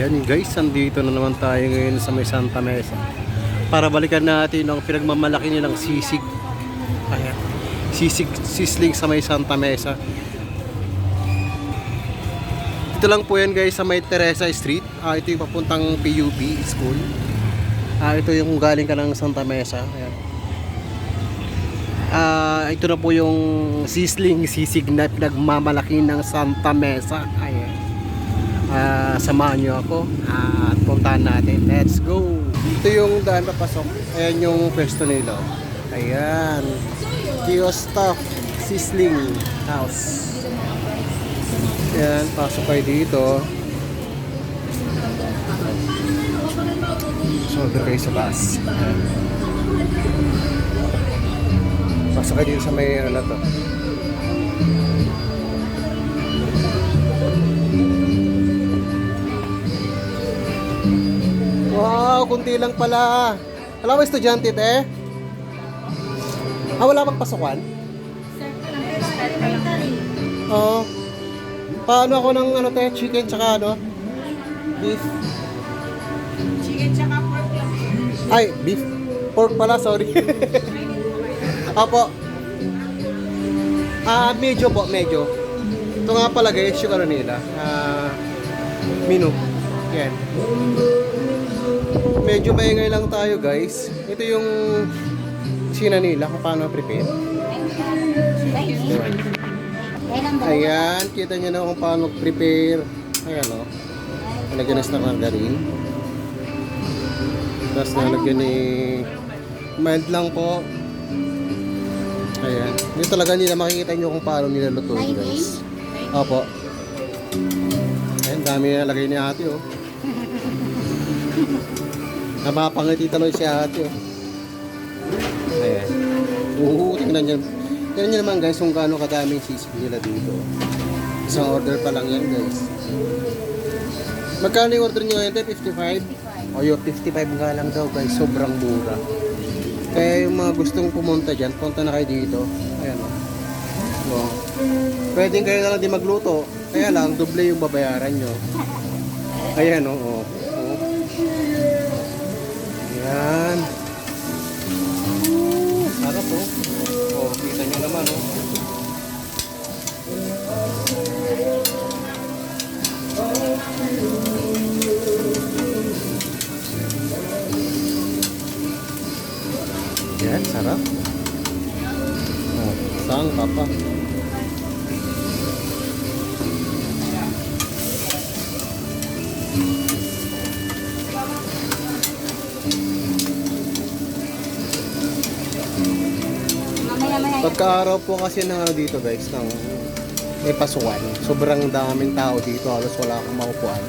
Ayan guys, andito na naman tayo ngayon sa may Santa Mesa para balikan natin ang pinagmamalaki nilang sisig. Ayan, sisling sa may Santa Mesa. Ito lang po yan guys sa may Teresa Street. Ito yung papuntang PUP school. Ito yung galing ka ng Santa Mesa. Ayan. Ito na po yung sisig na pinagmamalaki ng Santa Mesa. Ayan. Samahan nyo ako at puntahan natin. Let's go! Ito yung daan papasok. Ayan yung pwesto nila. Ayan, Kiosk Sisling House. Ayan, pasok kayo dito. Order kayo sa bus. Ayan. Pasok kayo dito sa may ano to. Wow, kunti lang pala. Alam mo, estudyante te? Wala bang pasukan? Oo. Paano ako ng ano te? Chicken tsaka ano? Beef? Chicken tsaka pork lang. Ay, beef. Pork pala, sorry. Apo. Medyo po, medyo. Ito nga pala guys, yung ano nila. Menu. Yan. Medyo maingay lang tayo guys. Ito yung sina nila kung paano prepare. Ayan, kita nyo na kung paano prepare. Ayan o. Nalagyan na margarine. Tapos nalagyan ni mild lang po. Ayan. Dito talaga nila makikita nyo kung paano nila lutuin guys. Opo. Ayan, dami na nalagay ni ate oh. Napapangiti taloy si ate oh. Ayan. Tingnan nyo. Tingnan nyo naman guys kung gaano kadaming sisig nila dito. Isang order pa lang yan guys. Magkano yung order nyo ngayon? 55? O yung 55 nga lang daw guys. Sobrang mura. Kaya yung mga gustong pumunta dyan, punta na kayo dito. Ayan o. Oh. Pwedeng kayo na lang di magluto. Kaya lang, doble yung babayaran nyo. Ayan o. Oh. Ayan. Sarap po. Oh, kita nyo naman oh. Yan, sarap. Oh, sang papa. Pagka-araw po kasi ng ano dito guys, ng may pasukan. Sobrang daming tao dito, halos wala akong maupuan.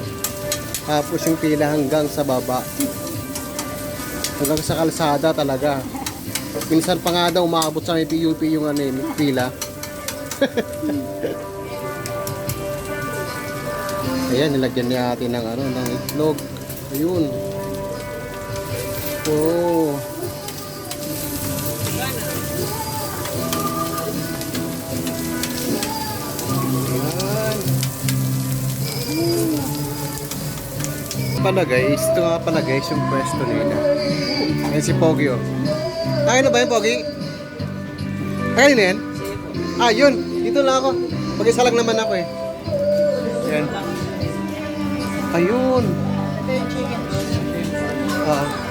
Tapos yung pila hanggang sa baba. Hanggang sa kalsada talaga. Minsan pa nga daw umaabot sa may PUP yung ano, yung pila. Ayan, nilagyan niya natin ng ano, ng itlog. Ayun. Oh. Pala guys, ito nga pala guys yung pwesto nila. Ayan si Pogi oh. Kaya na ba yung Pogi? Kaya na yan? Yun, dito lang ako. Mag-isa lang naman ako eh. Ayan. Ayun.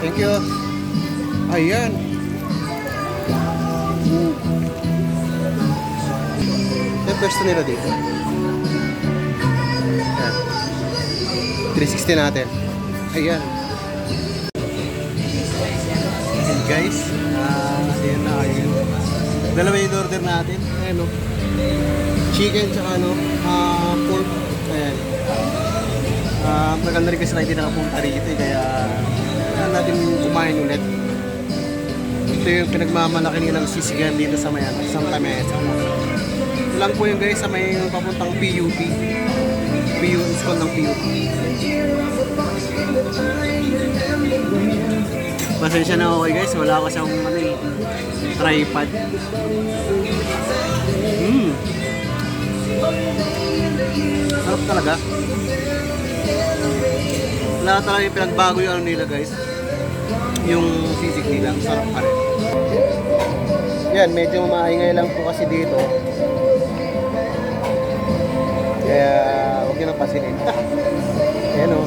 Thank you. Ayan. Ito yung pwesto nila dito. Ayan. 360 natin. Ayan. Ayan guys. Ayan na ayun. Dalawa yung order natin. Ayan o. Chicken tsaka ano. Pork. Ayan. Maganda rin kasi na hindi nakapunta rito. Kaya natin kumain ulit. Ito yung pinagmamalaki nilang sisigan dito sa Mayan. Santa Mesa. Ito lang po yung guys sa may papuntang PUP. School ng PUP. Pasensya na ako guys, wala ako siyang tripod. Sarap talaga. Wala talaga yung pinagbago yung ano nila guys. Yung sisig nila. Sarap pa rin. Yan, medyo maingay lang po kasi dito. Kaya huwag nyo nang pasinin. Ayan o.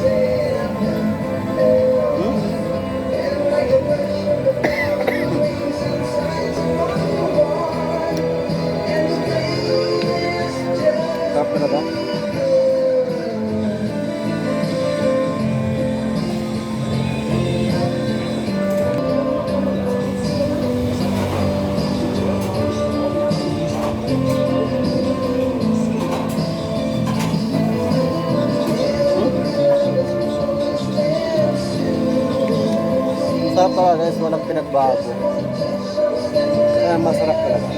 Sarap na ba? Sarap talaga guys, walang pinagbago. Kaya masarap talaga.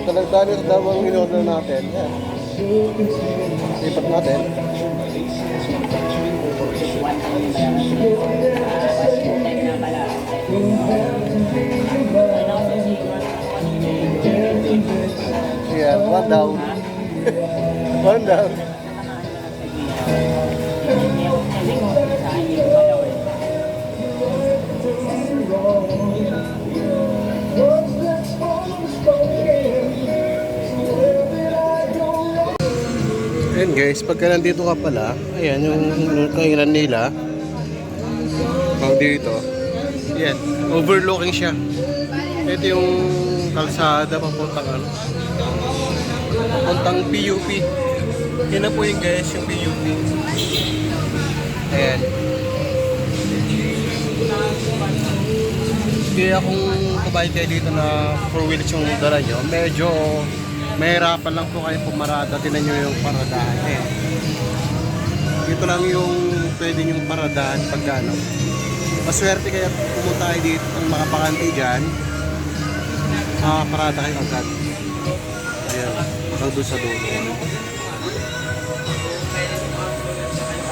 Talagdanis daw ang in-order natin. Yan. Sipat natin. Yeah, one down. One down. Ayan guys, pagka nandito ka pala, ayan yung kainan nila. Pag dito, ayan, overlooking siya. Ito yung kalsada papuntang ano, papuntang PUP. Yan na po yung guys, yung PUP. Ayan. Kaya kung kumain kayo dito na 4 wheels yung dala nyo, medyo mahirapan lang po kayo pumarada. Tinan nyo yung paradahan. Ayan. Dito lang yung pwede yung paradahan pag ano. Maswerte kayo pumunta kayo dito kung makapakantay dyan. Parada kayo agad. Ayan, hanggang doon sa dulo.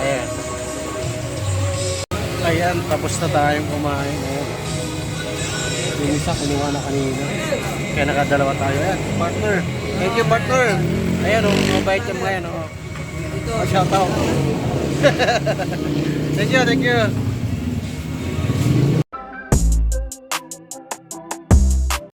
Ayan. Ayan, tapos na tayong kumain. Ayan. Yung isa, kumuha na kanina. Kaya nakadalawa tayo. Ayan, partner. Thank you, partner. Ayan, mabait yung mga yan. Shout out. Thank you, thank you.